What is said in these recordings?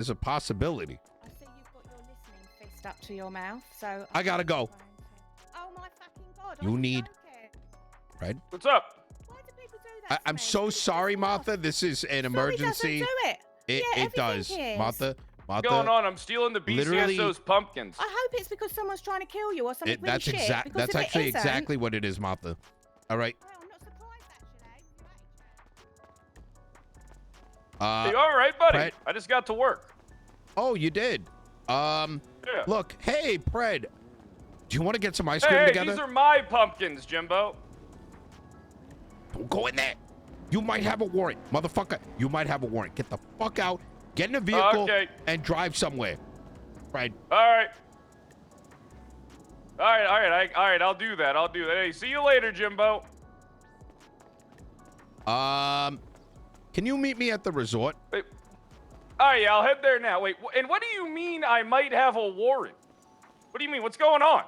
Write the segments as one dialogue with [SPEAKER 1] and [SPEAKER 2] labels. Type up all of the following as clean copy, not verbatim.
[SPEAKER 1] There's a possibility.
[SPEAKER 2] I see you've got your listening fist up to your mouth, so
[SPEAKER 1] I gotta go.
[SPEAKER 2] Oh my fucking god!
[SPEAKER 1] You need. Right?
[SPEAKER 3] What's up?
[SPEAKER 2] Why do people do that?
[SPEAKER 1] I'm so sorry, Martha. This is an emergency.
[SPEAKER 2] Doesn't do it.
[SPEAKER 1] It does, Martha.
[SPEAKER 3] What's going on? I'm stealing the BCSO's pumpkins.
[SPEAKER 2] I hope it's because someo's trying to kill you or something.
[SPEAKER 1] That's actually exactly what it is, Martha. All right.
[SPEAKER 2] Well, I'm not surprised actually.
[SPEAKER 3] Hey, all right, buddy.
[SPEAKER 1] Pred.
[SPEAKER 3] I just got to work.
[SPEAKER 1] Oh, you did.
[SPEAKER 3] Yeah.
[SPEAKER 1] Look, hey, Pred. Do you want to get some ice cream
[SPEAKER 3] Hey,
[SPEAKER 1] together?
[SPEAKER 3] these are my pumpkins, Jimbo.
[SPEAKER 1] Don't go in there. You might have a warrant, motherfucker. You might have a warrant. Get the fuck out. Get in a vehicle and drive somewhere. Right.
[SPEAKER 3] All right. All right. I'll do that. Hey, see you later, Jimbo.
[SPEAKER 1] Can you meet me at the resort?
[SPEAKER 3] Wait. All right, yeah, I'll head there now. Wait, and what do you mean I might have a warrant? What do you mean? What's going on?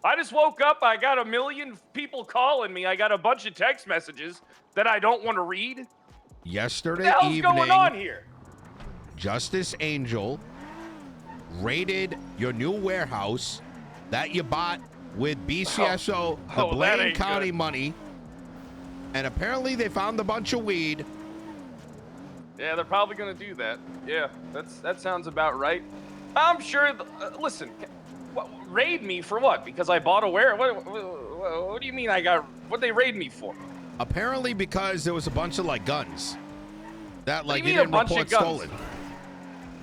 [SPEAKER 3] I just woke up. I got a million people calling me. I got a bunch of text messages that I don't want to read.
[SPEAKER 1] Yesterday
[SPEAKER 3] what the hell's
[SPEAKER 1] evening,
[SPEAKER 3] going on here?
[SPEAKER 1] Justice Angel raided your new warehouse that you bought with BCSO, the Blaine County money, and apparently they found a bunch of weed.
[SPEAKER 3] Yeah, they're probably gonna do that. Yeah, that sounds about right. I'm sure. Listen, raid me for what? Because I bought a ware? What do you mean I got? What they raid me for?
[SPEAKER 1] Apparently because there was a bunch of like guns that like you
[SPEAKER 3] didn't
[SPEAKER 1] report stolen.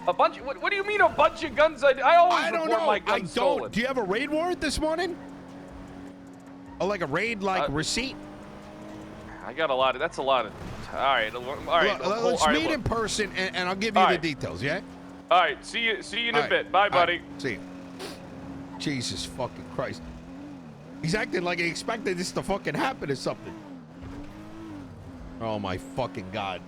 [SPEAKER 3] A bunch? What do you mean a bunch of guns? I always report my guns stolen.
[SPEAKER 1] Do you have a raid warrant this morning? Or like a raid receipt?
[SPEAKER 3] I got a lot of. That's a lot of. All right.
[SPEAKER 1] Let's meet in person, and I'll give you the details. Yeah.
[SPEAKER 3] All right. See you in a bit. Bye, buddy.
[SPEAKER 1] See you. Jesus fucking Christ. He's acting like he expected this to fucking happen or something. Oh my fucking God.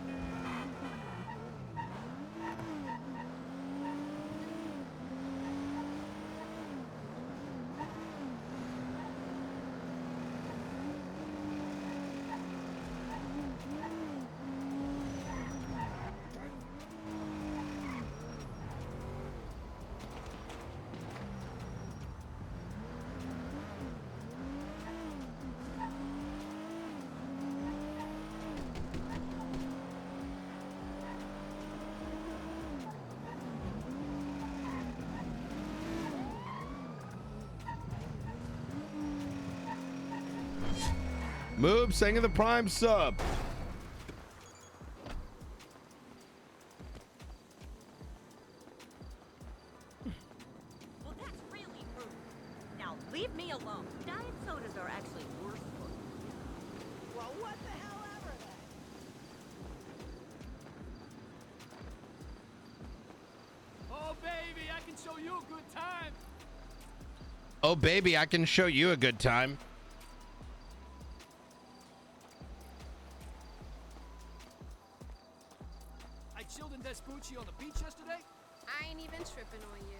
[SPEAKER 1] Moob singing the prime sub.
[SPEAKER 4] Well, that's really rude. Now leave me alone. Diet sodas are actually worse for you.
[SPEAKER 5] Well, what the hell ever then? Oh, baby, I can show you a good time.
[SPEAKER 1] Oh, baby, I can show you a good time.
[SPEAKER 5] I chilled in Vespucci on the beach yesterday.
[SPEAKER 6] I ain't even tripping on you.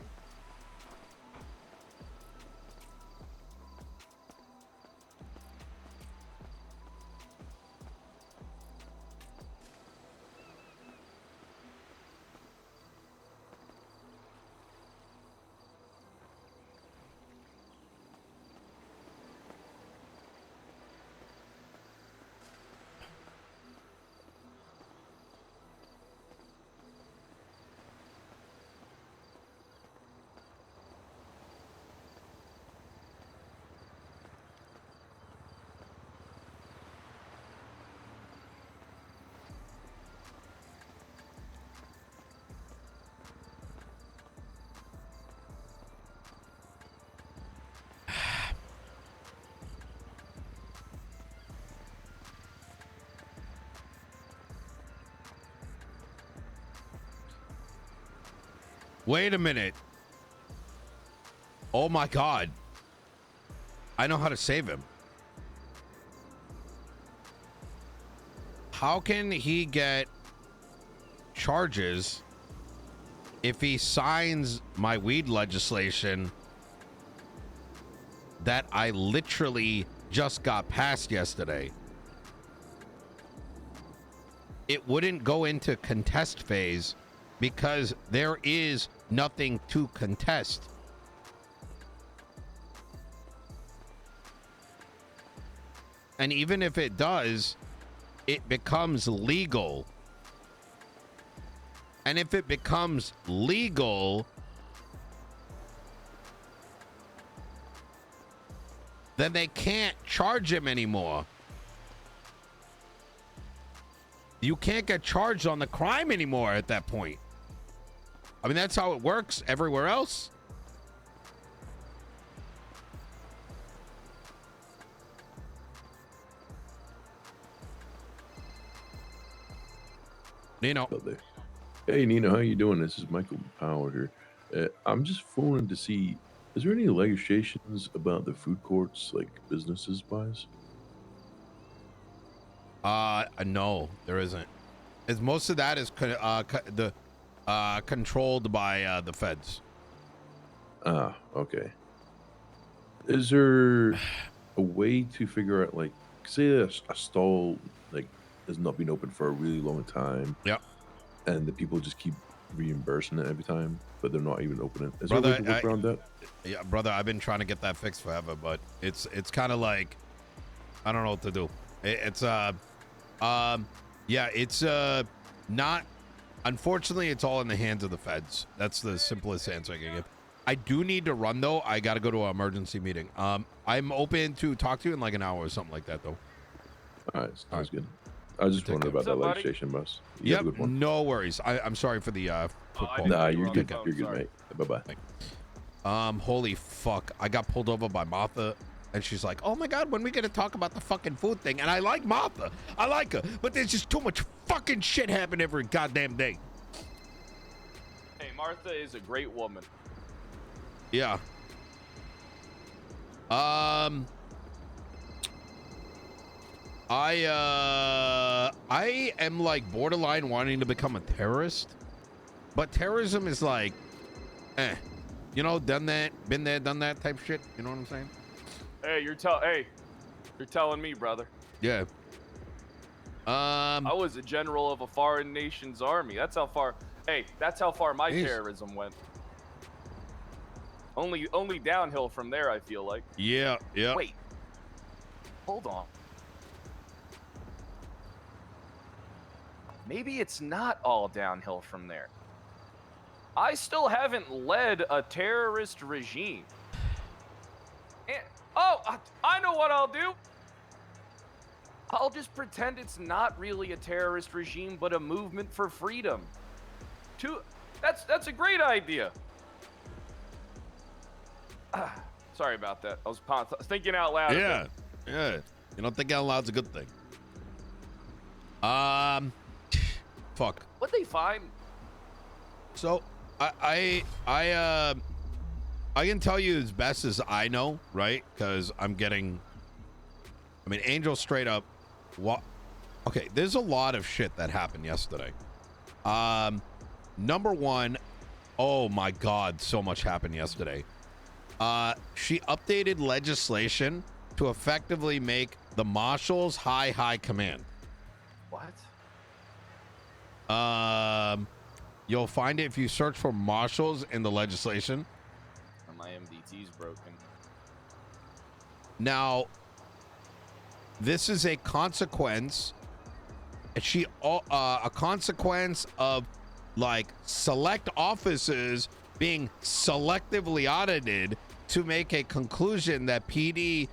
[SPEAKER 1] Wait a minute. Oh my God. I know how to save him. How can he get charges if he signs my weed legislation that I literally just got passed yesterday? It wouldn't go into contest phase because there is nothing to contest. And even if it does, it becomes legal. And if it becomes legal, then they can't charge him anymore. You can't get charged on the crime anymore at that point. I mean, that's how it works everywhere else. Nino.
[SPEAKER 7] Hey, Nino, how you doing? This is Michael Power here. I'm just phoning to see, is there any legislations about the food courts, like businesses-wise?
[SPEAKER 1] No, there isn't. As most of that is controlled by the feds.
[SPEAKER 7] Ah, okay. Is there a way to figure out, like, say a stall like has not been open for a really long time?
[SPEAKER 1] Yep.
[SPEAKER 7] And the people just keep reimbursing it every time, but they're not even opening. Is
[SPEAKER 1] Brother,
[SPEAKER 7] there a way to work around that?
[SPEAKER 1] Yeah, brother, I've been trying to get that fixed forever, but it's kind of like I don't know what to do. It's not. Unfortunately, it's all in the hands of the feds. That's the simplest answer I can give. I do need to run though. I got to go to an emergency meeting. I'm open to talk to you in like an hour or something like that though.
[SPEAKER 7] All right, sounds good. I was just wondering about that legislation, boss. You have a
[SPEAKER 1] Yep,
[SPEAKER 7] good one.
[SPEAKER 1] no worries. I'm sorry for the quick call.
[SPEAKER 7] Nah, you're good.
[SPEAKER 3] Oh,
[SPEAKER 7] You're good,
[SPEAKER 3] sorry.
[SPEAKER 7] mate. Bye-bye.
[SPEAKER 1] Holy fuck. I got pulled over by Martha and she's like, oh my God, when we gonna talk about the fucking food thing? And I like Martha. I like her. But there's just too much fucking shit happening every goddamn day.
[SPEAKER 3] Hey, Martha is a great woman.
[SPEAKER 1] Yeah. I am like borderline wanting to become a terrorist, but terrorism is like, you know, done that, been there, done that type shit. You know what I'm saying?
[SPEAKER 3] Hey, you're telling me, brother.
[SPEAKER 1] Yeah.
[SPEAKER 3] I was a general of a foreign nation's army. That's how far. Hey, that's how far my terrorism went. Only downhill from there, I feel like.
[SPEAKER 1] Yeah. Yeah.
[SPEAKER 3] Wait. Hold on. Maybe it's not all downhill from there. I still haven't led a terrorist regime. And, I know what I'll do. I'll just pretend it's not really a terrorist regime, but a movement for freedom. That's a great idea. Sorry about that. I was thinking out loud.
[SPEAKER 1] Yeah. Yeah. You know, thinking out loud's a good thing. Fuck.
[SPEAKER 3] What they find?
[SPEAKER 1] So I can tell you as best as I know, right? Because Angel straight up. What? Okay, there's a lot of shit that happened yesterday. Number one, oh my God, so much happened yesterday. She updated legislation to effectively make the marshals high command.
[SPEAKER 3] What?
[SPEAKER 1] You'll find it if you search for marshals in the legislation.
[SPEAKER 3] My MDT's broken.
[SPEAKER 1] Now, this is a consequence. A consequence of like select officers being selectively audited to make a conclusion that PD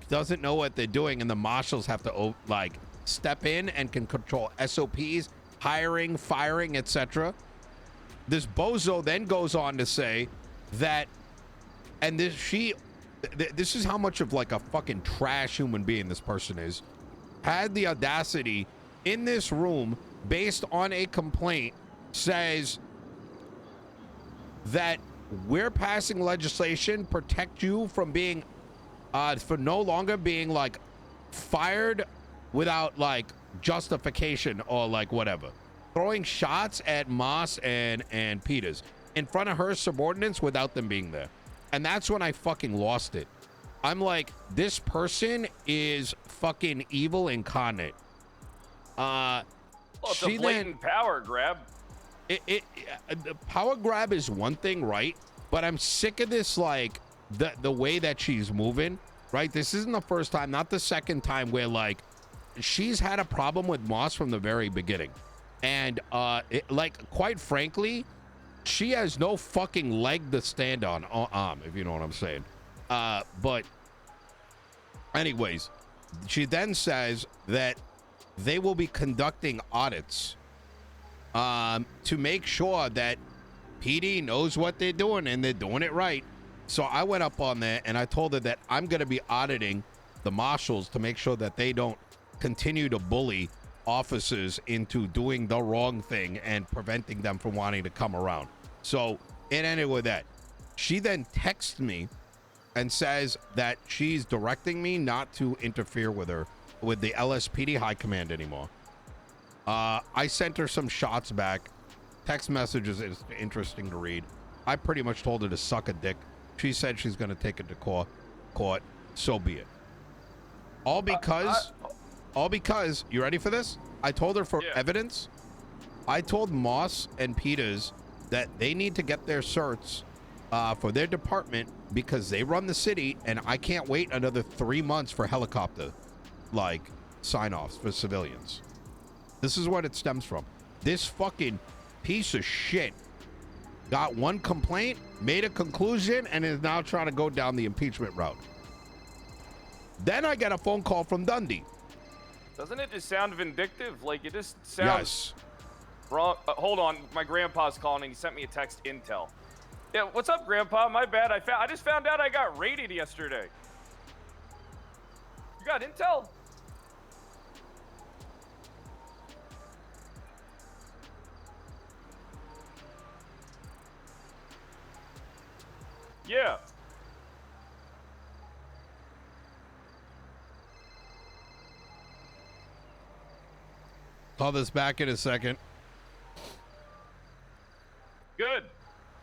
[SPEAKER 1] doesn't know what they're doing, and the marshals have to like step in and can control SOPs, hiring, firing, etc. This bozo then goes on to say that, and this is how much of like a fucking trash human being this person is, had the audacity in this room based on a complaint says that we're passing legislation protect you from being for no longer being like fired without like justification or like whatever, throwing shots at Moss and Peters in front of her subordinates without them being there. And that's when I fucking lost it. I'm like, this person is fucking evil incarnate.
[SPEAKER 3] Well, it's a blatant power grab.
[SPEAKER 1] the power grab is one thing, right? But I'm sick of this, like, the way that she's moving, right? This isn't the first time, not the second time, where, like, she's had a problem with Moss from the very beginning. And, like, quite frankly, she has no fucking leg to stand on, if you know what I'm saying. But anyways, she then says that they will be conducting audits to make sure that PD knows what they're doing and they're doing it right. So I went up on there and I told her that I'm going to be auditing the marshals to make sure that they don't continue to bully officers into doing the wrong thing and preventing them from wanting to come around. So it ended with that. She then texts me and says that she's directing me not to interfere with the LSPD high command anymore. I sent her some shots back. Text messages is interesting to read. I pretty much told her to suck a dick. She said she's going to take it to court. So be it. All because, you ready for this? I told her for evidence. I told Moss and Peters that they need to get their certs for their department because they run the city, and I can't wait another 3 months for helicopter, like, sign-offs for civilians. This is what it stems from. This fucking piece of shit got one complaint, made a conclusion, and is now trying to go down the impeachment route. Then I get a phone call from Dundee.
[SPEAKER 3] Doesn't it just sound vindictive? Like, it just sounds...
[SPEAKER 1] Yes.
[SPEAKER 3] Wrong. Hold on, my grandpa's calling and he sent me a text intel. Yeah, what's up, Grandpa? My bad. I just found out I got raided yesterday. You got intel? Yeah.
[SPEAKER 1] Call this back in a second.
[SPEAKER 3] Good.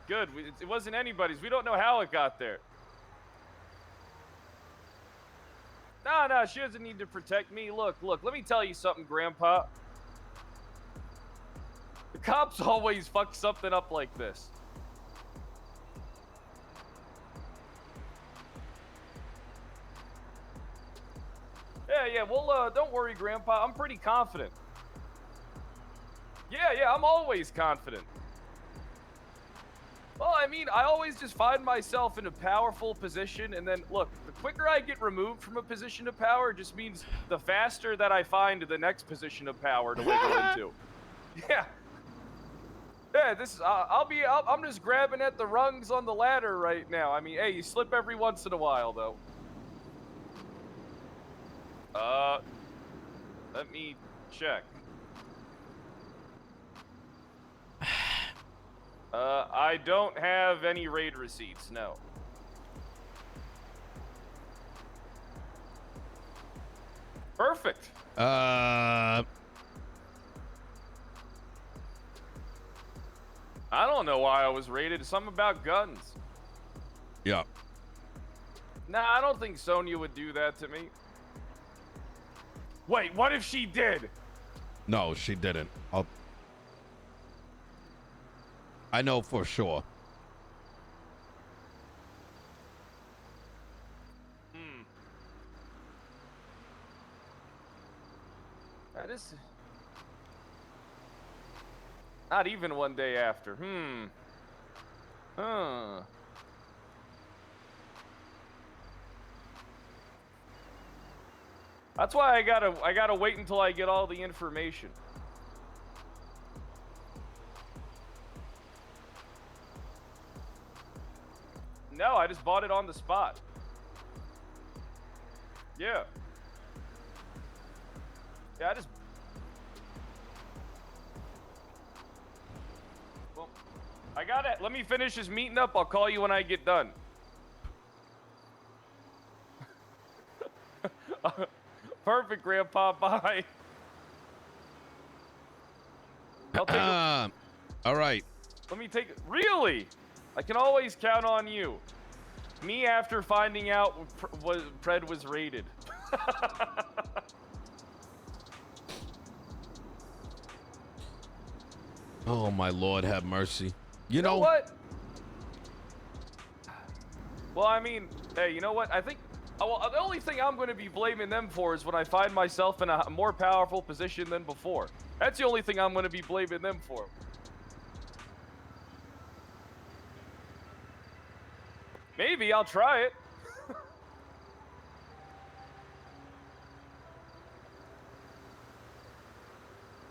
[SPEAKER 3] Good. It wasn't anybody's. We don't know how it got there. No, she doesn't need to protect me. Look, let me tell you something, Grandpa. The cops always fuck something up like this. Yeah, well, don't worry, Grandpa. I'm pretty confident. Yeah, I'm always confident. Well, I mean, I always just find myself in a powerful position, and then, look, the quicker I get removed from a position of power just means the faster that I find the next position of power to wiggle into. Yeah, this is, I'm just grabbing at the rungs on the ladder right now. I mean, hey, you slip every once in a while, though. Let me check. I don't have any raid receipts, no. Perfect. I don't know why I was raided. It's something about guns.
[SPEAKER 1] Yeah.
[SPEAKER 3] Nah, I don't think Sonya would do that to me. Wait, what if she did?
[SPEAKER 1] No, she didn't. I know for sure.
[SPEAKER 3] That is... Not even one day after. Huh. That's why I gotta wait until I get all the information. No, I just bought it on the spot. Yeah. Yeah, Well, I got it. Let me finish this meeting up. I'll call you when I get done. Perfect, Grandpa. Bye. I'll take
[SPEAKER 1] all right.
[SPEAKER 3] Let me take it. Really? I can always count on you. Me after finding out Pred was raided.
[SPEAKER 1] Oh, my Lord, have mercy. You
[SPEAKER 3] know
[SPEAKER 1] know
[SPEAKER 3] what? Well, I mean, hey, you know what? I think well, the only thing I'm going to be blaming them for is when I find myself in a more powerful position than before. That's the only thing I'm going to be blaming them for. Maybe I'll try it.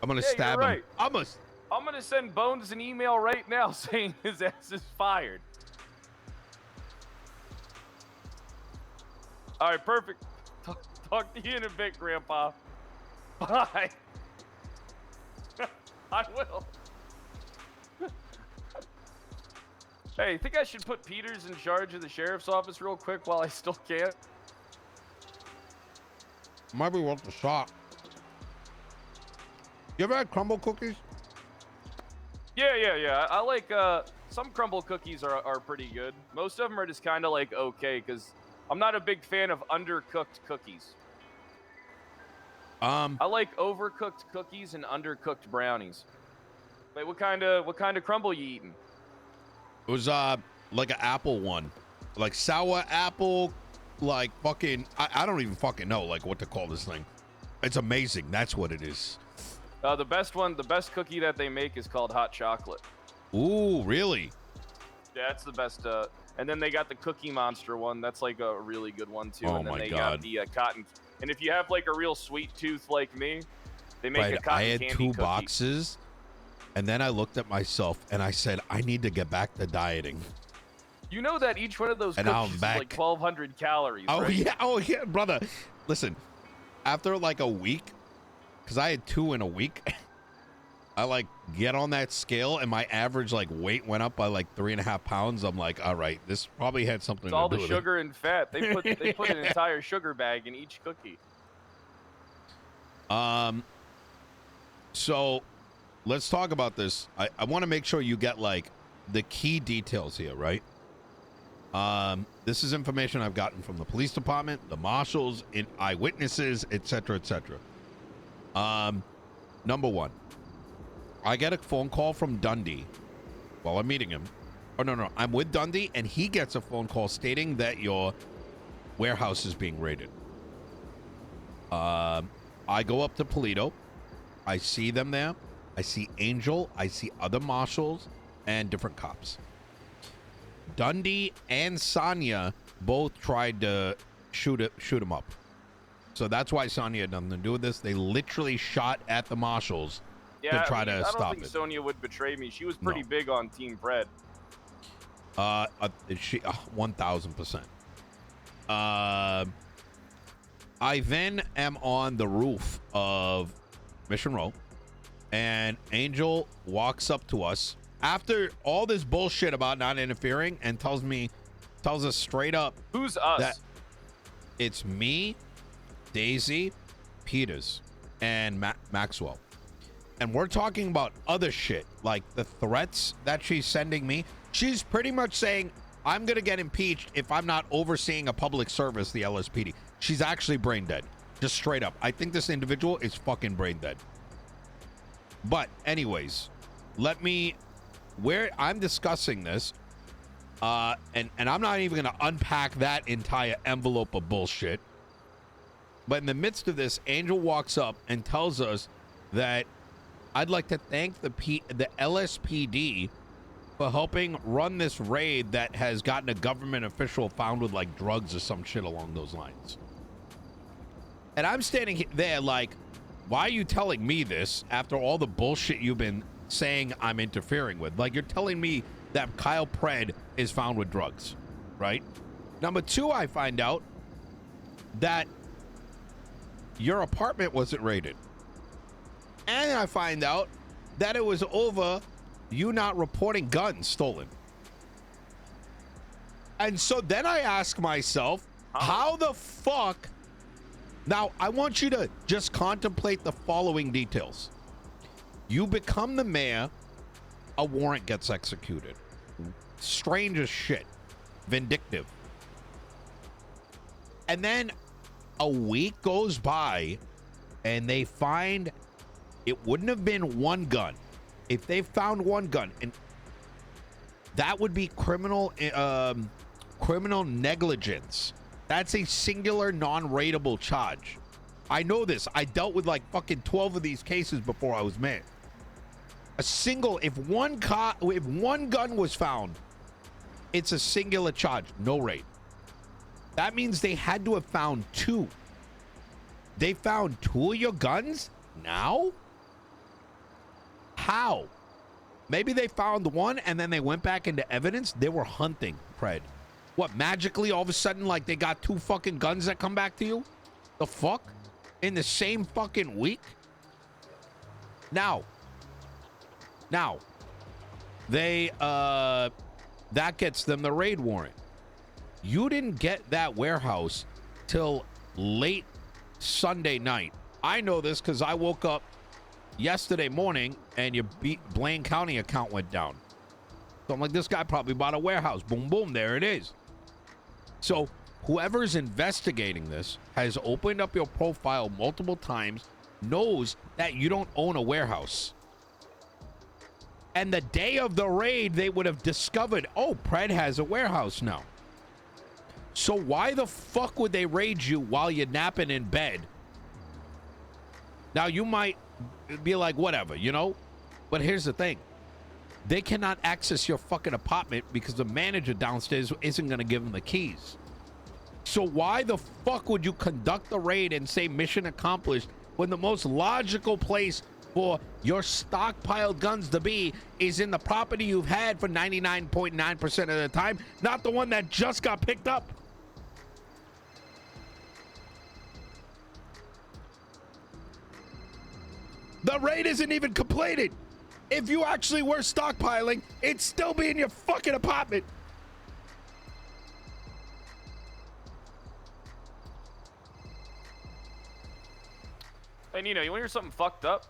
[SPEAKER 1] I'm gonna
[SPEAKER 3] Yeah,
[SPEAKER 1] stab
[SPEAKER 3] you're
[SPEAKER 1] him.
[SPEAKER 3] right.
[SPEAKER 1] I'm
[SPEAKER 3] gonna send Bones an email right now saying his ass is fired. All right, perfect. Talk to you in a bit, Grandpa. Bye. I will. Hey, think I should put Peters in charge of the sheriff's office real quick while I still can?
[SPEAKER 1] might be worth a shot. You ever had crumble cookies?
[SPEAKER 3] Yeah. I like, some crumble cookies are pretty good. Most of them are just kind of like okay, because I'm not a big fan of undercooked cookies. I like overcooked cookies and undercooked brownies. Wait, what kind of crumble you eating?
[SPEAKER 1] It was like an apple one, like sour apple, like fucking. I don't even fucking know like what to call this thing. It's amazing. That's what it is.
[SPEAKER 3] The best cookie that they make is called hot chocolate.
[SPEAKER 1] Ooh, really?
[SPEAKER 3] Yeah, that's the best. And then they got the Cookie Monster one. That's like a really good one too.
[SPEAKER 1] Oh
[SPEAKER 3] and then
[SPEAKER 1] my
[SPEAKER 3] they
[SPEAKER 1] God.
[SPEAKER 3] got the cotton. And if you have like a real sweet tooth like me, they make a cotton
[SPEAKER 1] I had
[SPEAKER 3] candy
[SPEAKER 1] two
[SPEAKER 3] cookie.
[SPEAKER 1] boxes, and then I looked at myself and I said, I need to get back to dieting.
[SPEAKER 3] You know that each one of those
[SPEAKER 1] And now
[SPEAKER 3] cookies
[SPEAKER 1] I'm
[SPEAKER 3] is
[SPEAKER 1] back.
[SPEAKER 3] like 1,200 calories.
[SPEAKER 1] Oh
[SPEAKER 3] right?
[SPEAKER 1] yeah, brother. Listen, after like a week, because I had 2 in a week, I like get on that scale and my average like weight went up by like 3.5 pounds. I'm like, all right, this probably had something
[SPEAKER 3] It's
[SPEAKER 1] to
[SPEAKER 3] all
[SPEAKER 1] do
[SPEAKER 3] the
[SPEAKER 1] with
[SPEAKER 3] sugar and fat. They put an entire sugar bag in each cookie.
[SPEAKER 1] So let's talk about this. I want to make sure you get like the key details here, right? This is information I've gotten from the police department, the marshals, eyewitnesses, etc., etc. Number one, I get a phone call from Dundee while I'm meeting him. Oh, no, I'm with Dundee, and he gets a phone call stating that your warehouse is being raided. I go up to Polito. I see them there. I see Angel. I see other marshals and different cops. Dundee and Sonia both tried to shoot him up. So that's why Sonia had nothing to do with this. They literally shot at the marshals to try to stop it.
[SPEAKER 3] I don't think Sonia would betray me. She was pretty big on Team Fred.
[SPEAKER 1] She 1,000%. I then am on the roof of Mission Row, and Angel walks up to us after all this bullshit about not interfering and tells us straight up.
[SPEAKER 3] Who's us?
[SPEAKER 1] That it's me, Daisy, Peters, and Maxwell. And we're talking about other shit, like the threats that she's sending me. She's pretty much saying, I'm going to get impeached if I'm not overseeing a public service, the LSPD. She's actually brain dead. Just straight up. I think this individual is fucking brain dead. But anyways, where I'm discussing this, and I'm not even going to unpack that entire envelope of bullshit. But in the midst of this, Angel walks up and tells us that I'd like to thank the LSPD for helping run this raid that has gotten a government official found with like drugs or some shit along those lines. And I'm standing there like, why are you telling me this after all the bullshit you've been saying I'm interfering with? Like, you're telling me that Kyle Pred is found with drugs, right? Number two, I find out that your apartment wasn't raided. And I find out that it was over you not reporting guns stolen. And so then I ask myself, how the fuck... Now, I want you to just contemplate the following details. You become the mayor, a warrant gets executed. Strange as shit. Vindictive. And then a week goes by, and they find it wouldn't have been one gun. if they found one gun, and that would be criminal negligence. That's a singular non-rateable charge. I know this. I dealt with like fucking 12 of these cases before I was mayor. If one gun was found, it's a singular charge, no rate. That means they had to have found 2. They found 2 of your guns now? How? Maybe they found one and then they went back into evidence. They were hunting, Fred. What, magically all of a sudden, like they got 2 fucking guns that come back to you? The fuck? In the same fucking week? Now, they, that gets them the raid warrant. You didn't get that warehouse till late Sunday night. I know this because I woke up yesterday morning and your Blaine County account went down. So I'm like, this guy probably bought a warehouse. Boom, boom, there it is. So whoever's investigating this has opened up your profile multiple times, knows that you don't own a warehouse. And the day of the raid, they would have discovered, oh, Pred has a warehouse now. So why the fuck would they raid you while you're napping in bed? Now, you might be like, whatever, you know? But here's the thing. They cannot access your fucking apartment because the manager downstairs isn't going to give them the keys. So why the fuck would you conduct the raid and say mission accomplished when the most logical place for your stockpiled guns to be is in the property you've had for 99.9% of the time, not the one that just got picked up? The raid isn't even completed. If you actually were stockpiling, it'd still be in your fucking apartment.
[SPEAKER 3] Hey, Nino, you want to hear something fucked up?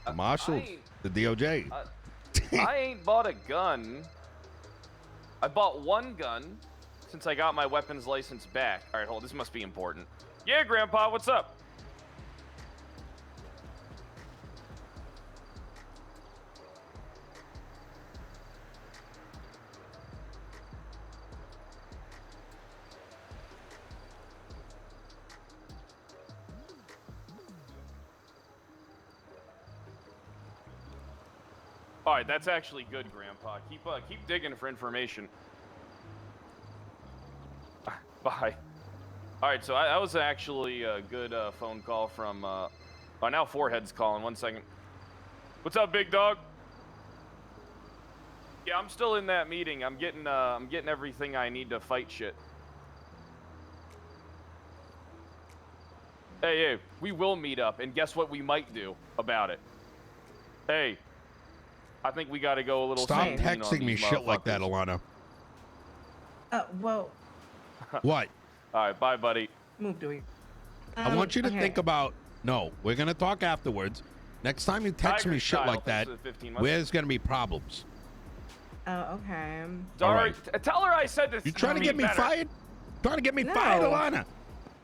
[SPEAKER 1] The marshals, the DOJ.
[SPEAKER 3] I ain't bought a gun. I bought one gun since I got my weapons license back. All right, hold. This must be important. Yeah, Grandpa, what's up? All right, that's actually good, Grandpa. Keep digging for information. Bye. All right, so that was actually a good phone call from. Oh, now Forehead's calling. 1 second. What's up, big dog? Yeah, I'm still in that meeting. I'm getting everything I need to fight shit. Hey, we will meet up, and guess what we might do about it? Hey. I think we got to go a little.
[SPEAKER 1] Stop texting me shit like that, Alana.
[SPEAKER 8] Well.
[SPEAKER 1] What?
[SPEAKER 3] All right, bye, buddy.
[SPEAKER 8] Move, Dewey.
[SPEAKER 1] I want you to think about. No, we're gonna talk afterwards. Next time you text me shit like that, there's gonna be problems.
[SPEAKER 8] Oh, okay.
[SPEAKER 3] All right. Tell her I said this.
[SPEAKER 1] You trying to get me fired? Trying to get me fired, Alana?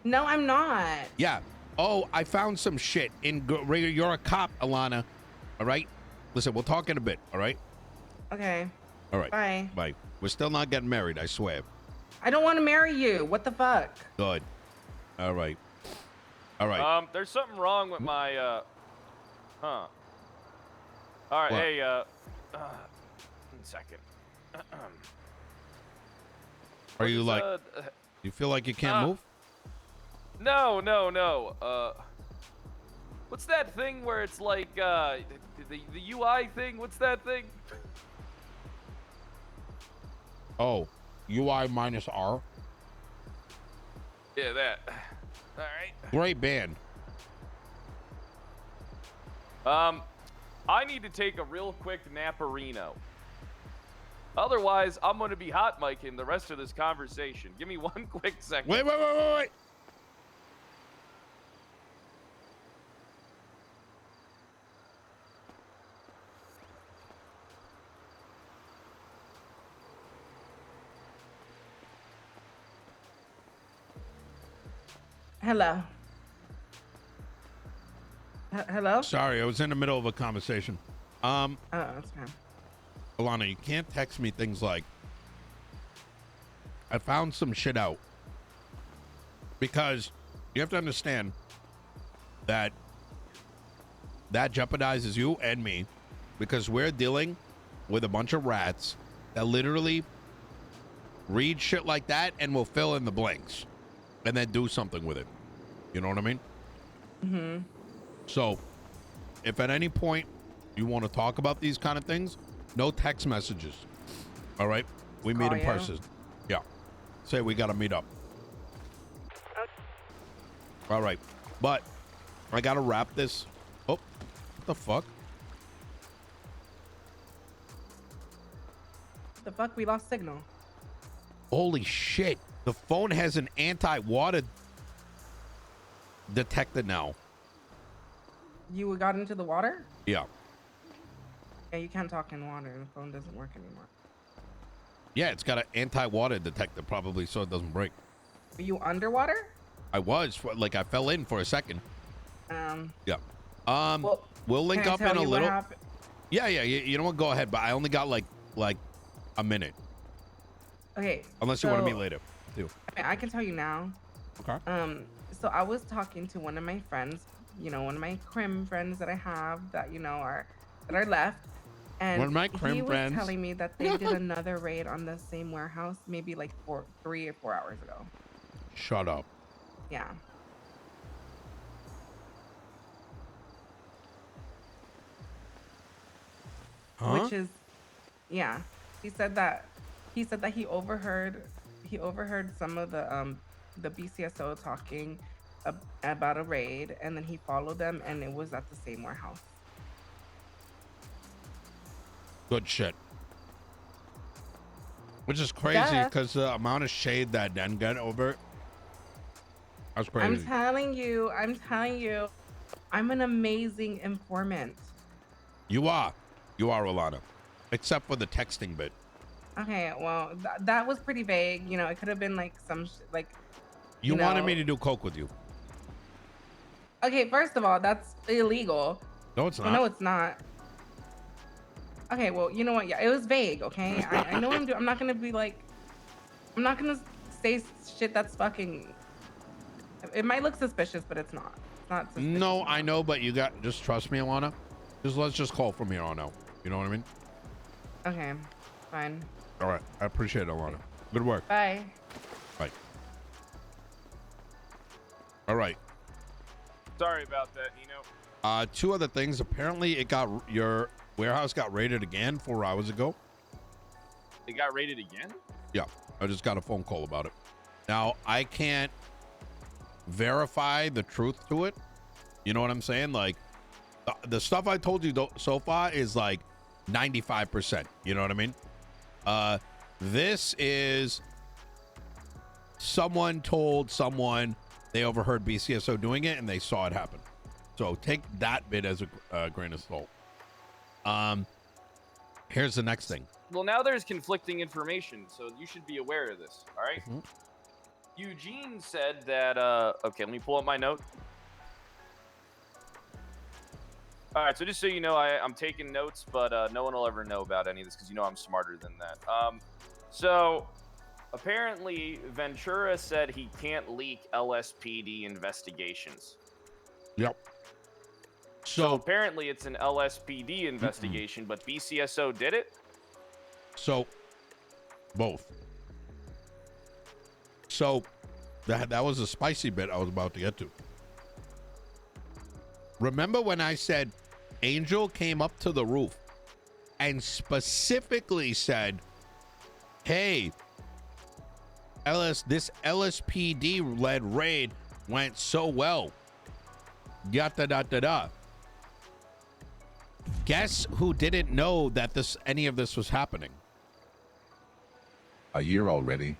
[SPEAKER 8] No, I'm not.
[SPEAKER 1] Yeah. Oh, I found some shit in. You're a cop, Alana. All right. Listen, we'll talk in a bit, all right?
[SPEAKER 8] Okay.
[SPEAKER 1] All right.
[SPEAKER 8] Bye.
[SPEAKER 1] Bye. We're still not getting married, I swear.
[SPEAKER 8] I don't want to marry you. What the fuck?
[SPEAKER 1] Good. All right. All right.
[SPEAKER 3] There's something wrong with my, All right,
[SPEAKER 1] what?
[SPEAKER 3] hey, 1 second.
[SPEAKER 1] Are you like, you feel like you can't move?
[SPEAKER 3] No. What's that thing where it's like, the UI thing? What's that thing?
[SPEAKER 1] Oh, UI minus R?
[SPEAKER 3] Yeah, that. All right.
[SPEAKER 1] Great band.
[SPEAKER 3] I need to take a real quick naparino. Otherwise, I'm going to be hot micing the rest of this conversation. Give me 1 quick second.
[SPEAKER 1] Wait.
[SPEAKER 8] Hello? Hello?
[SPEAKER 1] Sorry, I was in the middle of a conversation.
[SPEAKER 8] Oh, that's fine.
[SPEAKER 1] Alana, you can't text me things like, I found some shit out. Because you have to understand that jeopardizes you and me, because we're dealing with a bunch of rats that literally read shit like that and will fill in the blanks and then do something with it. You know what I mean?
[SPEAKER 8] Mm-hmm.
[SPEAKER 1] So if at any point you want to talk about these kind of things, no text messages. All right? We meet in person. Yeah. Say we got to meet up.
[SPEAKER 8] Okay.
[SPEAKER 1] All right. But I got to wrap this. Oh, what the fuck?
[SPEAKER 8] The fuck? We lost signal.
[SPEAKER 1] Holy shit. The phone has an anti-water detector now.
[SPEAKER 8] You got into the water?
[SPEAKER 1] Yeah.
[SPEAKER 8] Yeah, you can't talk in water. The phone doesn't work anymore.
[SPEAKER 1] Yeah, it's got an anti-water detector probably so it doesn't break.
[SPEAKER 8] Were you underwater?
[SPEAKER 1] I was. Like, I fell in for a second. Yeah.
[SPEAKER 8] Well,
[SPEAKER 1] we'll link
[SPEAKER 8] can I
[SPEAKER 1] up
[SPEAKER 8] tell
[SPEAKER 1] in a
[SPEAKER 8] you what
[SPEAKER 1] little.
[SPEAKER 8] happened?
[SPEAKER 1] Yeah. You know what? Go ahead. But I only got like a minute.
[SPEAKER 8] Okay.
[SPEAKER 1] Unless you want to meet later, too.
[SPEAKER 8] I mean, I can tell you now.
[SPEAKER 1] Okay.
[SPEAKER 8] So I was talking to one of my friends, you know, one of my crim friends that I have that, you know, are left. And
[SPEAKER 1] One of my crim
[SPEAKER 8] he was
[SPEAKER 1] friends.
[SPEAKER 8] telling me that they did another raid on the same warehouse maybe like 3 or 4 hours ago.
[SPEAKER 1] Shut up.
[SPEAKER 8] Yeah.
[SPEAKER 1] Huh?
[SPEAKER 8] Which is, yeah. He said that he overheard some of the BCSO talking about a raid, and then he followed them, and it was at the same warehouse.
[SPEAKER 1] Good shit. Which is crazy because the amount of shade that Den got over it. That's crazy.
[SPEAKER 8] I'm telling you, I'm an amazing informant.
[SPEAKER 1] You are, Alana. Except for the texting bit.
[SPEAKER 8] Okay, well, that was pretty vague. You know, it could have been like
[SPEAKER 1] You wanted me to do coke with you.
[SPEAKER 8] Okay, first of all, that's illegal.
[SPEAKER 1] No, it's not.
[SPEAKER 8] No, it's not. Okay, well, you know what? Yeah, it was vague, okay? I know what I'm doing. I'm not gonna say shit that's fucking... It might look suspicious, but it's not. It's not suspicious.
[SPEAKER 1] No, I know, but just trust me, Alana. Let's just call from here on out. You know what I mean?
[SPEAKER 8] Okay, fine.
[SPEAKER 1] All right. I appreciate it, Alana. Good work.
[SPEAKER 8] Bye.
[SPEAKER 1] Bye. All right.
[SPEAKER 3] Sorry about that, Nino.
[SPEAKER 1] 2 other things. Apparently, your warehouse got raided again 4 hours ago.
[SPEAKER 3] It got raided again?
[SPEAKER 1] Yeah. I just got a phone call about it. Now, I can't verify the truth to it. You know what I'm saying? Like, the stuff I told you so far is like 95%. You know what I mean? This is someone told someone they overheard BCSO doing it and they saw it happen. So take that bit as a grain of salt. Here's the next thing.
[SPEAKER 3] Well, now there's conflicting information, so you should be aware of this, all right?
[SPEAKER 1] Mm-hmm.
[SPEAKER 3] Eugene said that, okay, let me pull up my note. All right, so just so you know, I'm taking notes, but no one will ever know about any of this because you know I'm smarter than that. So apparently Ventura said he can't leak LSPD investigations.
[SPEAKER 1] Yep.
[SPEAKER 3] So apparently it's an LSPD investigation, but BCSO did it?
[SPEAKER 1] So both. So that was a spicy bit I was about to get to. Remember when I said Angel came up to the roof and specifically said, hey, this LSPD led raid went so well. Yada da da da. Guess who didn't know that any of this was happening?
[SPEAKER 9] A year already.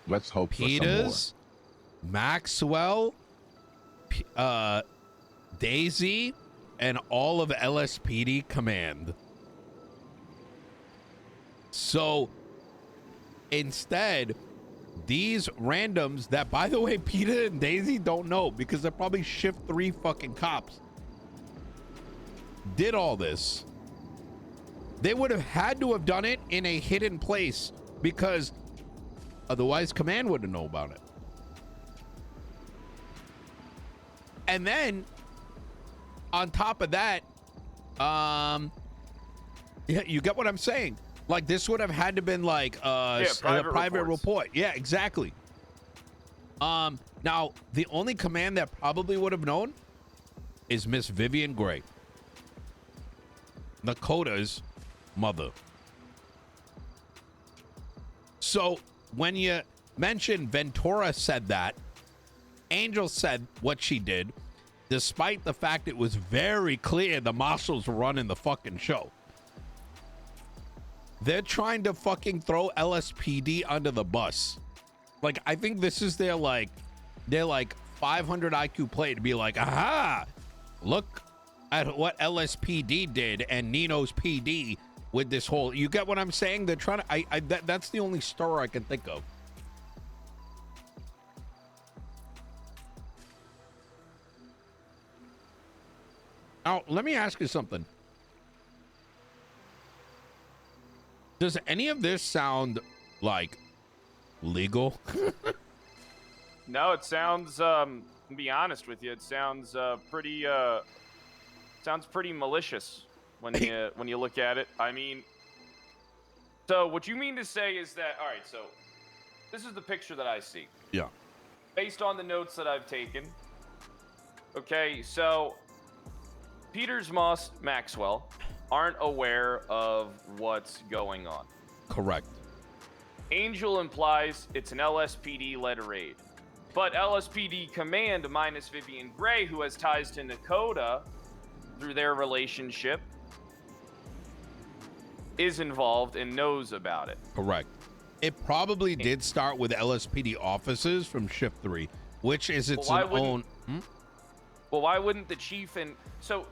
[SPEAKER 9] Let's hope
[SPEAKER 1] Peters, Maxwell, Daisy, and all of LSPD command. So instead, these randoms that, by the way, Peter and Daisy don't know because they're probably shift 3 fucking cops, did all this. They would have had to have done it in a hidden place because otherwise command wouldn't know about it. And then on top of that, yeah, you get what I'm saying? Like this would have had to been like a private report. Yeah, exactly. Now the only command that probably would have known is Miss Vivian Gray, Nakota's mother. So when you mentioned Ventura said that, Angel said what she did, despite the fact it was very clear the marshals were running the fucking show. They're trying to fucking throw LSPD under the bus. Like, I think this is their 500 IQ play to be like, aha, look at what LSPD did and Nino's PD with this whole, you get what I'm saying? They're trying to, that's the only story I can think of. Now, let me ask you something. Does any of this sound like legal?
[SPEAKER 3] No, it sounds, to be honest with you, it sounds pretty malicious when you look at it. I mean, so what you mean to say is that, all right, so this is the picture that I see.
[SPEAKER 1] Yeah.
[SPEAKER 3] Based on the notes that I've taken. Okay, so Peters, Moss, Maxwell aren't aware of what's going on.
[SPEAKER 1] Correct.
[SPEAKER 3] Angel implies it's an LSPD-led raid. But LSPD Command minus Vivian Gray, who has ties to Nakota through their relationship, is involved and knows about it.
[SPEAKER 1] Correct. It probably did start with LSPD officers from Shift 3, which is its own...
[SPEAKER 3] Well, why wouldn't the chief and... So,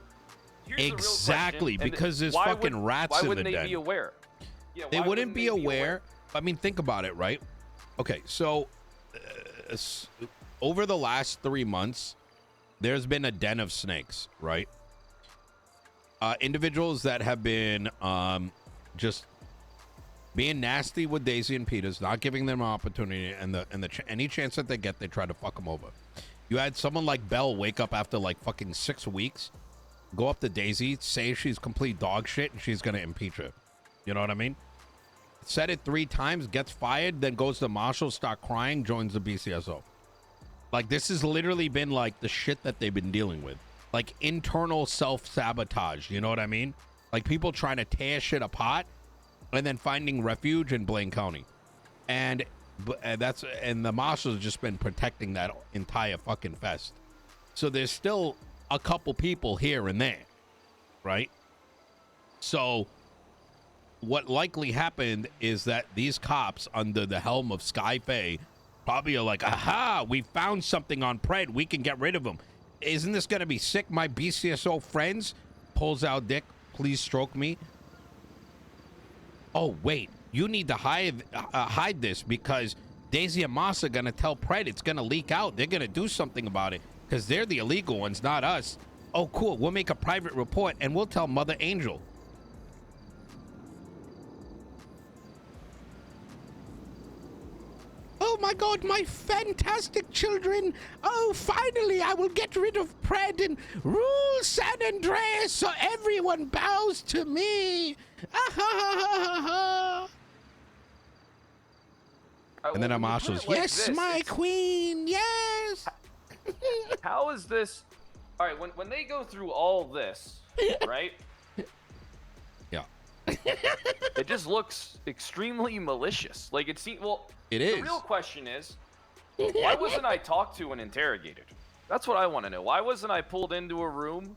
[SPEAKER 3] here's
[SPEAKER 1] exactly,
[SPEAKER 3] the real question.
[SPEAKER 1] because there's fucking rats in the den.
[SPEAKER 3] Why wouldn't they be aware? Yeah,
[SPEAKER 1] they wouldn't be aware. I mean, think about it, right? Okay, so over the last 3 months, there's been a den of snakes, right? Individuals that have been just being nasty with Daisy and Peters, not giving them an opportunity, and any chance that they get, they try to fuck them over. You had someone like Belle wake up after like fucking 6 weeks, go up to Daisy, say she's complete dog shit, and she's gonna impeach her. You know what I mean? Said it 3 times, gets fired, then goes to Marshall, start crying, joins the BCSO. Like, this has literally been like the shit that they've been dealing with. Like internal self-sabotage, you know what I mean? Like people trying to tear shit apart and then finding refuge in Blaine County. And the marshals have just been protecting that entire fucking fest. So there's still a couple people here and there, right? So what likely happened is that these cops under the helm of Sky Faye probably are like, aha, we found something on Pred, we can get rid of him. Isn't this gonna be sick? My BCSO friends pulls out dick, please stroke me. Oh wait, you need to hide this because Daisy and Moss are gonna tell Pred it's gonna leak out. They're gonna do something about it because they're the illegal ones, not us. Oh cool, we'll make a private report and we'll tell Mother Angel. Oh my god, my fantastic children. Oh, finally I will get rid of Pred and rule San Andreas so everyone bows to me. And then our marshals, yes, my queen, yes.
[SPEAKER 3] How is this? All right, when they go through all this, right?
[SPEAKER 1] Yeah.
[SPEAKER 3] It just looks extremely malicious. Like it seems, well,
[SPEAKER 1] it is.
[SPEAKER 3] The real question is, why wasn't I talked to and interrogated? That's what I want to know. Why wasn't I pulled into a room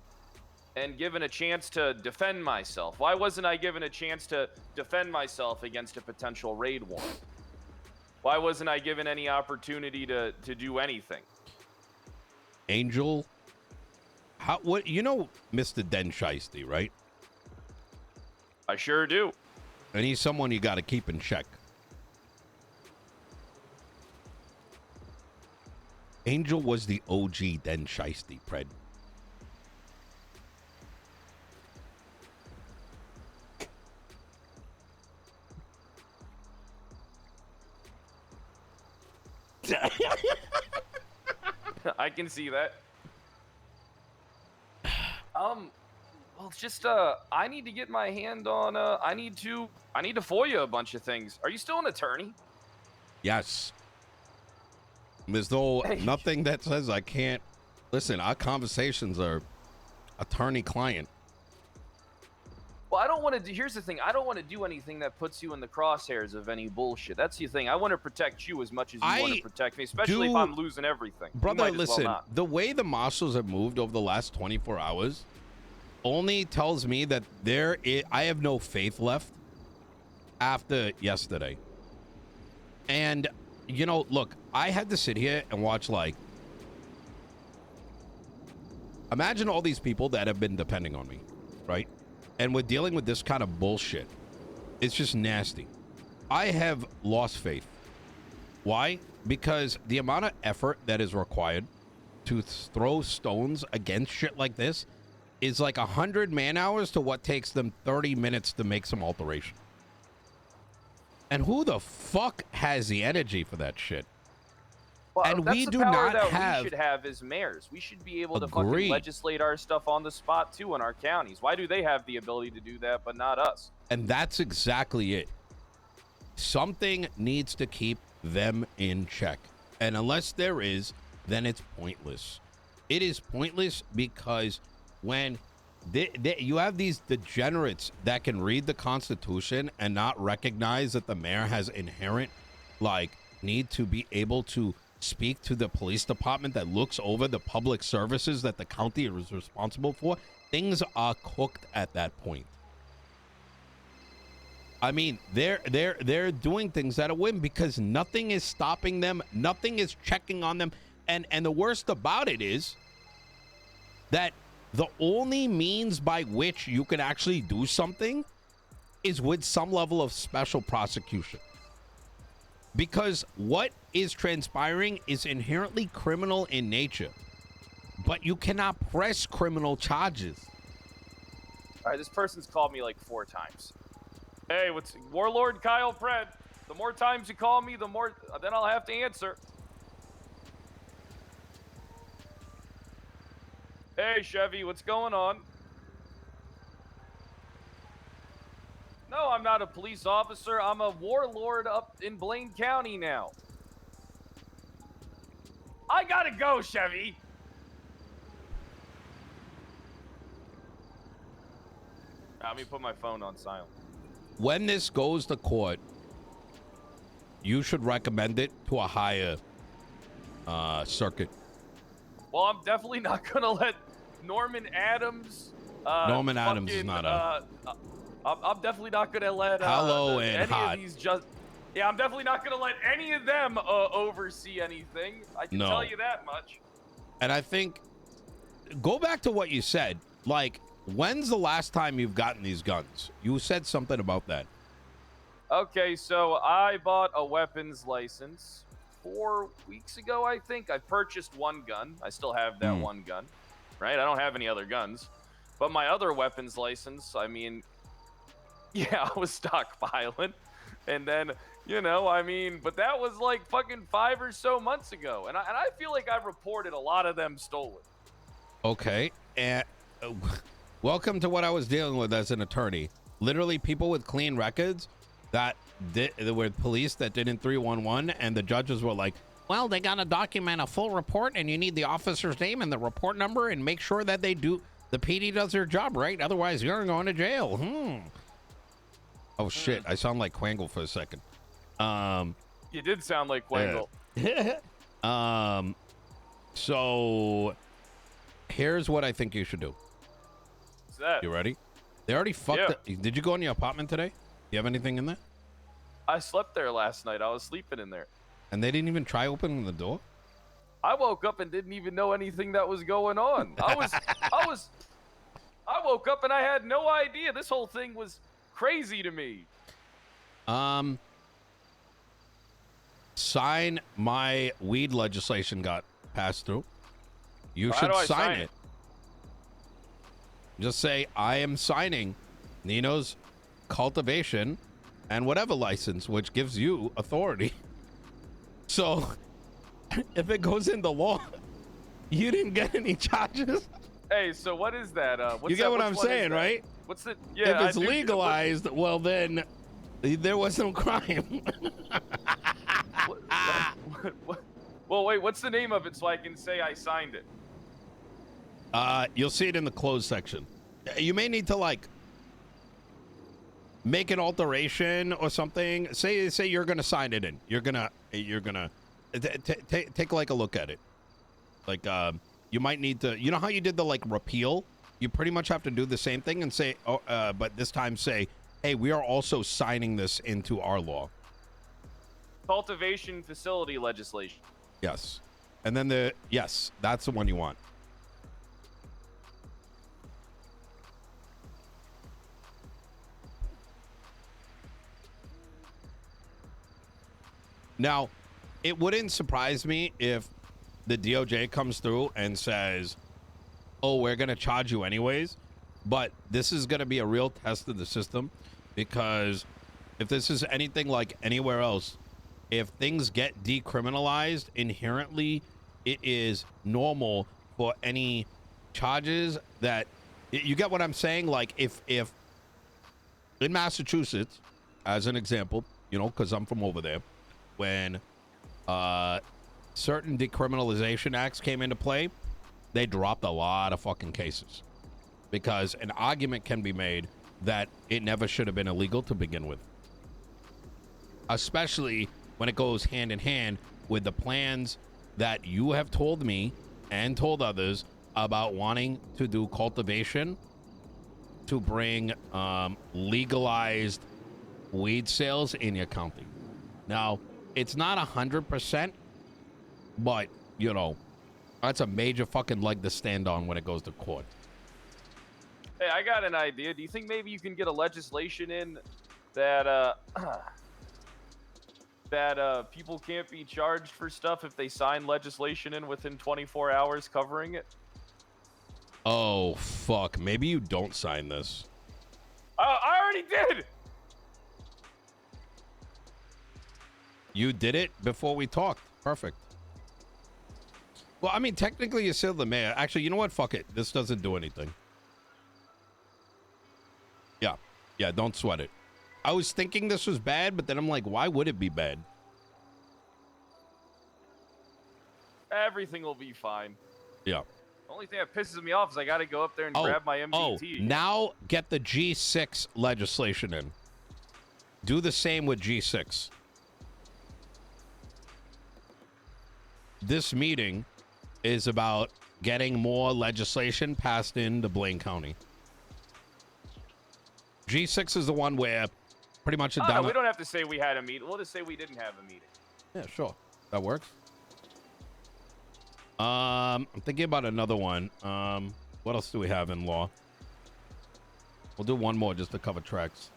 [SPEAKER 3] and given a chance to defend myself? Why wasn't I given a chance to defend myself against a potential raid warrant? Why wasn't I given any opportunity to do anything?
[SPEAKER 1] Angel, what you know Mr. Densheisty, right?
[SPEAKER 3] I sure do.
[SPEAKER 1] And he's someone you got to keep in check. Angel was the OG Densheisty, Pred.
[SPEAKER 3] I can see that. Well, it's just I need to get my hand on I need to FOIA a bunch of things. Are you still an attorney?
[SPEAKER 1] Yes. There's nothing that says I can't. Listen, our conversations are attorney-client.
[SPEAKER 3] Well, I don't want to do. Here's the thing. I don't want to do anything that puts you in the crosshairs of any bullshit. That's the thing. I want to protect you as much as you want to protect me, especially if I'm losing everything.
[SPEAKER 1] Brother, listen. The way the marshals have moved over the last 24 hours only tells me that I have no faith left after yesterday. And, you know, look, I had to sit here and watch, like, imagine all these people that have been depending on me, right? And we're dealing with this kind of bullshit. It's just nasty. I have lost faith. Why? Because the amount of effort that is required to throw stones against shit like this is like 100 man-hours to what takes them 30 minutes to make some alteration. And who the fuck has the energy for that shit?
[SPEAKER 3] Well,
[SPEAKER 1] and
[SPEAKER 3] that's
[SPEAKER 1] we
[SPEAKER 3] the
[SPEAKER 1] do
[SPEAKER 3] power
[SPEAKER 1] not
[SPEAKER 3] that
[SPEAKER 1] have.
[SPEAKER 3] We should have as mayors. We should be able to
[SPEAKER 1] Agreed.
[SPEAKER 3] fucking legislate our stuff on the spot too in our counties. Why do they have the ability to do that, but not us?
[SPEAKER 1] And that's exactly it. Something needs to keep them in check. And unless there is, then it's pointless. It is pointless because when you have these degenerates that can read the Constitution and not recognize that the mayor has inherent, like, need to be able to speak to the police department that looks over the public services that the county is responsible for, things are cooked at that point. I mean, they're doing things at a whim because nothing is stopping them, nothing is checking on them, and the worst about it is that the only means by which you can actually do something is with some level of special prosecution. Because what is transpiring is inherently criminal in nature, but you cannot press criminal charges.
[SPEAKER 3] All right, this person's called me like 4 times. Hey, what's Warlord Kyle Pred? The more times you call me, the more then I'll have to answer. Hey, Chevy, what's going on? No, I'm not a police officer. I'm a warlord up in Blaine County now. I gotta go, Chevy. Let me put my phone on silent.
[SPEAKER 1] When this goes to court, you should recommend it to a higher circuit.
[SPEAKER 3] Well, I'm definitely not gonna let Norman Adams.
[SPEAKER 1] Norman Adams is not a.
[SPEAKER 3] I'm definitely not gonna let
[SPEAKER 1] Hello and
[SPEAKER 3] any
[SPEAKER 1] hot.
[SPEAKER 3] of these just. Yeah, I'm definitely not gonna let any of them oversee anything. I can tell you that much.
[SPEAKER 1] And I think, go back to what you said. Like, when's the last time you've gotten these guns? You said something about that.
[SPEAKER 3] Okay, so I bought a weapons license 4 weeks ago, I think. I purchased one gun. I still have that one gun, right? I don't have any other guns. But my other weapons license, I mean, yeah, I was stockpiling. And then, you know, I mean, but that was like fucking 5 or so months ago. And I feel like I've reported a lot of them stolen.
[SPEAKER 1] Okay. And welcome to what I was dealing with as an attorney. Literally people with clean records that were police that did in 311, and the judges were like, well, they got to document a full report, and you need the officer's name and the report number and make sure that the PD does their job right. Otherwise, you're going to jail. Oh, shit. I sound like Quangle for a second.
[SPEAKER 3] You did sound like Quangle.
[SPEAKER 1] So here's what I think you should do.
[SPEAKER 3] What's that?
[SPEAKER 1] You ready? They already fucked. Did you go in your apartment today? You have anything in there?
[SPEAKER 3] I slept there last night. I was sleeping in there.
[SPEAKER 1] And they didn't even try opening the door?
[SPEAKER 3] I woke up and didn't even know anything that was going on. I woke up and I had no idea. This whole thing was crazy to me.
[SPEAKER 1] Sign my weed legislation got passed through. You should sign it. Just say, I am signing Nino's cultivation and whatever license, which gives you authority. So if it goes in the law, you didn't get any charges.
[SPEAKER 3] Hey, so what is that? What's
[SPEAKER 1] You get
[SPEAKER 3] that?
[SPEAKER 1] what
[SPEAKER 3] Which
[SPEAKER 1] I'm
[SPEAKER 3] one is
[SPEAKER 1] saying,
[SPEAKER 3] that?
[SPEAKER 1] right?
[SPEAKER 3] What's the? Yeah,
[SPEAKER 1] If it's legalized, well then, there was no crime.
[SPEAKER 3] what? Well, wait. What's the name of it so I can say I signed it?
[SPEAKER 1] You'll see it in the closed section. You may need to like make an alteration or something. Say you're gonna sign it in. You're gonna take like a look at it. Like you might need to. You know how you did the like repeal? You pretty much have to do the same thing and say, but this time say, hey, we are also signing this into our law.
[SPEAKER 3] Cultivation facility legislation.
[SPEAKER 1] Yes, and then that's the one you want. Now, it wouldn't surprise me if the DOJ comes through and says, oh, we're going to charge you anyways. But this is going to be a real test of the system, because if this is anything like anywhere else, if things get decriminalized, inherently it is normal for any charges that you get what I'm saying? Like if in Massachusetts, as an example, you know, because I'm from over there, when certain decriminalization acts came into play, they dropped a lot of fucking cases because an argument can be made that it never should have been illegal to begin with, especially when it goes hand in hand with the plans that you have told me and told others about wanting to do cultivation to bring legalized weed sales in your county. Now, it's not 100%, but, you know, that's a major fucking leg to stand on when it goes to court.
[SPEAKER 3] Hey, I got an idea. Do you think maybe you can get a legislation in that that people can't be charged for stuff if they sign legislation in within 24 hours covering it?
[SPEAKER 1] Oh, fuck. Maybe you don't sign this.
[SPEAKER 3] I already did!
[SPEAKER 1] You did it before we talked. Perfect. Well, I mean, technically you're still the mayor. Actually, you know what? Fuck it. This doesn't do anything. Yeah. Yeah, don't sweat it. I was thinking this was bad, but then I'm like, why would it be bad?
[SPEAKER 3] Everything will be fine.
[SPEAKER 1] Yeah.
[SPEAKER 3] The only thing that pisses me off is I gotta go up there and grab my MDT.
[SPEAKER 1] Now get the G6 legislation in. Do the same with G6. This meeting is about getting more legislation passed into Blaine County. G6 is the one where pretty much
[SPEAKER 3] No, we don't have to say we had a meeting. We'll just say we didn't have a meeting.
[SPEAKER 1] Yeah, sure. That works. I'm thinking about another one. What else do we have in law? We'll do one more just to cover tracks.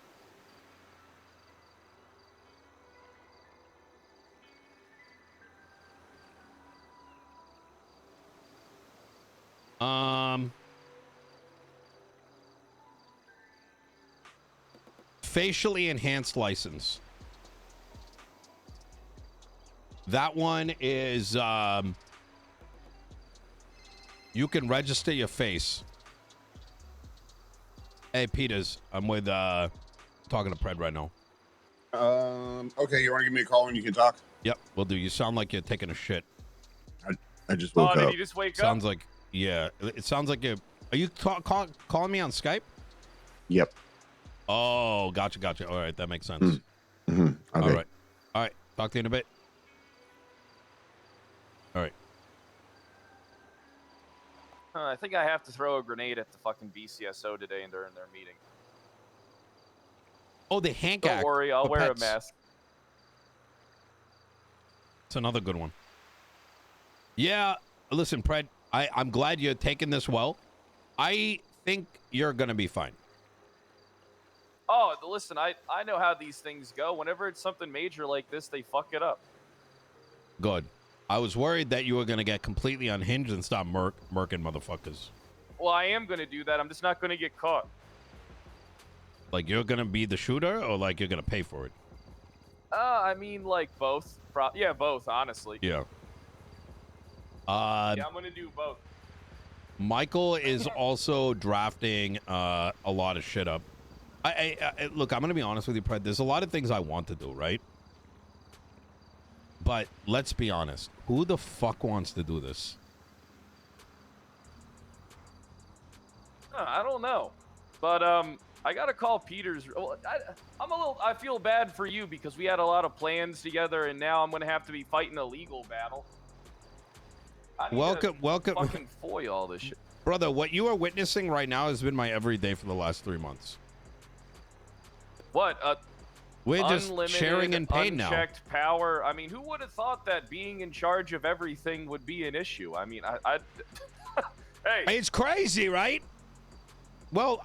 [SPEAKER 1] Facially enhanced license. That one is you can register your face. Hey, Peters, I'm with talking to Pred right now.
[SPEAKER 10] Okay, you want to give me a call when you can talk?
[SPEAKER 1] Yep, will do. You sound like you're taking a shit.
[SPEAKER 10] I just woke up.
[SPEAKER 3] Did you just wake up?
[SPEAKER 1] Sounds like, yeah. It sounds like you. Are you calling me on Skype?
[SPEAKER 10] Yep.
[SPEAKER 1] Oh, gotcha. All right, that makes sense.
[SPEAKER 10] Mm-hmm. Okay.
[SPEAKER 1] All right. Talk to you in a bit. All right.
[SPEAKER 3] I think I have to throw a grenade at the fucking BCSO today and during their meeting.
[SPEAKER 1] Oh, the Hank
[SPEAKER 3] Don't
[SPEAKER 1] Act.
[SPEAKER 3] worry, I'll
[SPEAKER 1] for
[SPEAKER 3] wear
[SPEAKER 1] pets.
[SPEAKER 3] a mask.
[SPEAKER 1] It's another good one. Yeah, listen, Pred, I'm glad you're taking this well. I think you're going to be fine.
[SPEAKER 3] Oh, listen, I know how these things go. Whenever it's something major like this, they fuck it up.
[SPEAKER 1] Good. I was worried that you were going to get completely unhinged and stop murking motherfuckers.
[SPEAKER 3] Well, I am going to do that. I'm just not going to get caught.
[SPEAKER 1] Like, you're going to be the shooter, or like you're going to pay for it?
[SPEAKER 3] I mean, like both. Yeah, both, honestly.
[SPEAKER 1] Yeah.
[SPEAKER 3] Yeah, I'm gonna do both.
[SPEAKER 1] Michael is also drafting a lot of shit up. Look, I'm gonna be honest with you, Pred. There's a lot of things I want to do, right? But let's be honest. Who the fuck wants to do this?
[SPEAKER 3] I don't know, but I gotta call Peters. Well, I feel bad for you because we had a lot of plans together, and now I'm gonna have to be fighting a legal battle. I need to
[SPEAKER 1] Welcome.
[SPEAKER 3] Fucking foil all this shit,
[SPEAKER 1] Brother, what you are witnessing right now has been my everyday for the last 3 months.
[SPEAKER 3] What?
[SPEAKER 1] We're just
[SPEAKER 3] Unlimited,
[SPEAKER 1] sharing in pain now.
[SPEAKER 3] unchecked power. I mean, who would have thought that being in charge of everything would be an issue? I mean, I hey,
[SPEAKER 1] It's crazy, right? Well,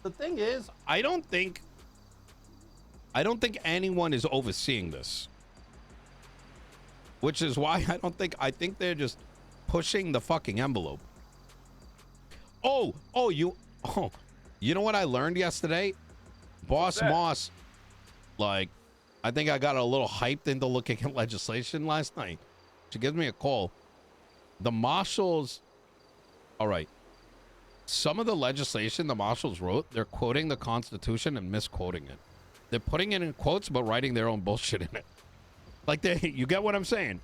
[SPEAKER 1] the thing is, I don't think anyone is overseeing this. Which is why I think they're just pushing the fucking envelope. You know what I learned yesterday? Boss Moss, I think I got a little hyped into looking at legislation last night. She gives me a call. The marshals, all right. Some of the legislation the marshals wrote, they're quoting the Constitution and misquoting it. They're putting it in quotes, but writing their own bullshit in it. You get what I'm saying?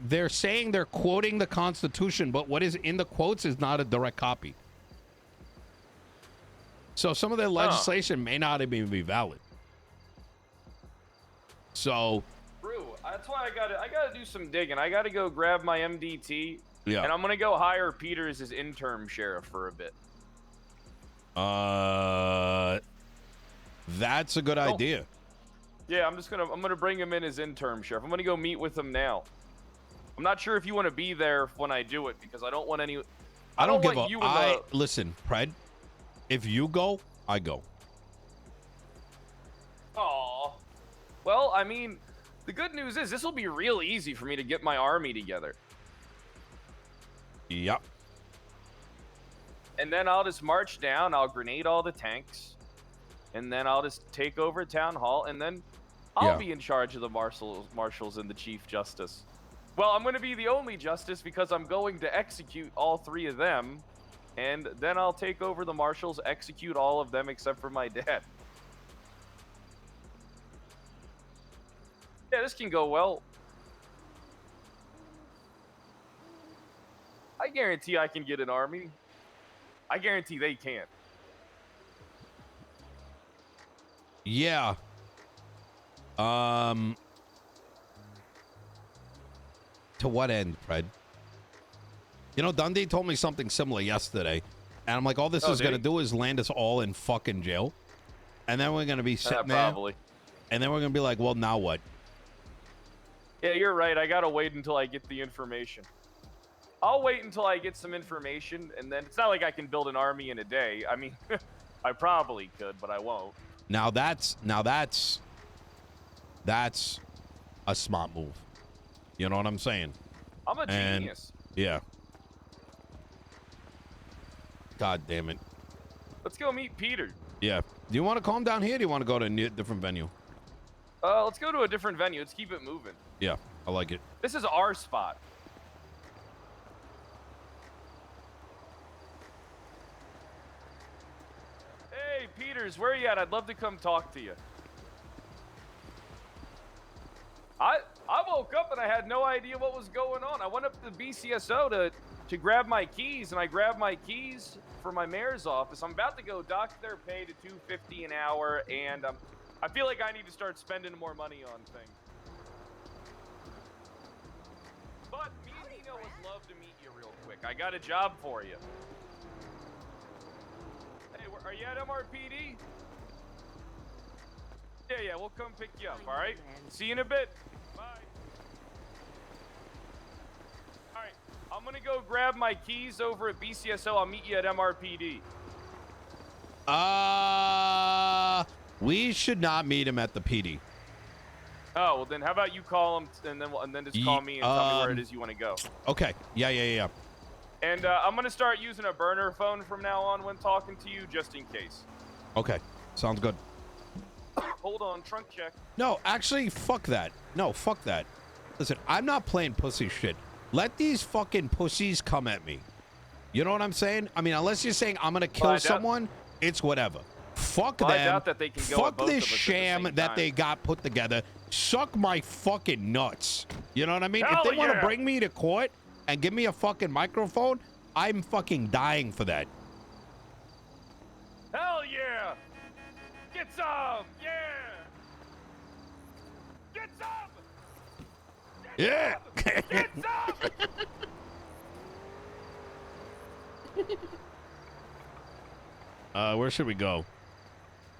[SPEAKER 1] They're saying they're quoting the Constitution, but what is in the quotes is not a direct copy. So some of their legislation may not even be valid. So
[SPEAKER 3] True. That's why I gotta do some digging. I gotta go grab my MDT.
[SPEAKER 1] Yeah.
[SPEAKER 3] And I'm gonna go hire Peters as interim sheriff for a bit.
[SPEAKER 1] That's a good idea.
[SPEAKER 3] Yeah, I'm gonna bring him in as interim sheriff. I'm gonna go meet with him now. I'm not sure if you want to be there when I do it because I don't want any.
[SPEAKER 1] I don't give
[SPEAKER 3] want
[SPEAKER 1] a.
[SPEAKER 3] you in
[SPEAKER 1] Listen, Pred. If you go, I go.
[SPEAKER 3] Aw. Well, I mean, the good news is this will be real easy for me to get my army together.
[SPEAKER 1] Yep.
[SPEAKER 3] And then I'll just march down. I'll grenade all the tanks, and then I'll just take over town hall, and then I'll be in charge of the marshals and the chief justice. Well, I'm going to be the only justice because I'm going to execute all 3 of them, and then I'll take over the marshals, execute all of them except for my dad. Yeah, this can go well. I guarantee I can get an army. I guarantee they can't.
[SPEAKER 1] Yeah. To what end, Fred? You know, Dundee told me something similar yesterday, and I'm like, all this is going to do is land us all in fucking jail, and then we're going to be sitting there, and then we're going to be like, well, now what?
[SPEAKER 3] Yeah, you're right. I got to wait until I get the information. I'll wait until I get some information, and then it's not like I can build an army in a day. I mean, I probably could, but I won't.
[SPEAKER 1] Now that's a smart move. You know what I'm saying?
[SPEAKER 3] I'm a genius.
[SPEAKER 1] Yeah. God damn it.
[SPEAKER 3] Let's go meet Peter.
[SPEAKER 1] Yeah. Do you want to calm down here? Or do you want to go to a different venue?
[SPEAKER 3] Let's go to a different venue. Let's keep it moving.
[SPEAKER 1] Yeah, I like it.
[SPEAKER 3] This is our spot. Hey, Peters, where are you at? I'd love to come talk to you. I woke up and I had no idea what was going on. I went up to the BCSO to grab my keys, and I grabbed my keys for my mayor's office. I'm about to go dock their pay to $2.50 an hour, and I feel like I need to start spending more money on things. But me and Nino would love to meet you real quick. I got a job for you. Hey, are you at MRPD? Yeah, we'll come pick you up, all right? See you in a bit. Bye. All right, I'm gonna go grab my keys over at BCSO. I'll meet you at MRPD.
[SPEAKER 1] We should not meet him at the PD.
[SPEAKER 3] Oh, well then how about you call him and then just call me and tell me where it is you want to go.
[SPEAKER 1] Okay. Yeah.
[SPEAKER 3] And I'm gonna start using a burner phone from now on when talking to you, just in case.
[SPEAKER 1] Okay. Sounds good.
[SPEAKER 3] Hold on, trunk check.
[SPEAKER 1] No, actually, fuck that. No, fuck that. Listen, I'm not playing pussy shit Let these fucking pussies come at me. You know what I'm saying? I mean, unless you're saying I'm gonna kill someone, it's whatever. Fuck them.
[SPEAKER 3] I doubt that they can go at
[SPEAKER 1] Fuck
[SPEAKER 3] both
[SPEAKER 1] this
[SPEAKER 3] of us at the
[SPEAKER 1] sham
[SPEAKER 3] same
[SPEAKER 1] that
[SPEAKER 3] time.
[SPEAKER 1] they got put together. Suck my fucking nuts. You know what I mean?
[SPEAKER 3] Hell
[SPEAKER 1] if they want to
[SPEAKER 3] yeah.
[SPEAKER 1] bring me to court and give me a fucking microphone, I'm fucking dying for that.
[SPEAKER 3] Hell yeah! Get some! Yeah! Get some!
[SPEAKER 1] Yeah.
[SPEAKER 3] Get some!
[SPEAKER 1] Where should we go?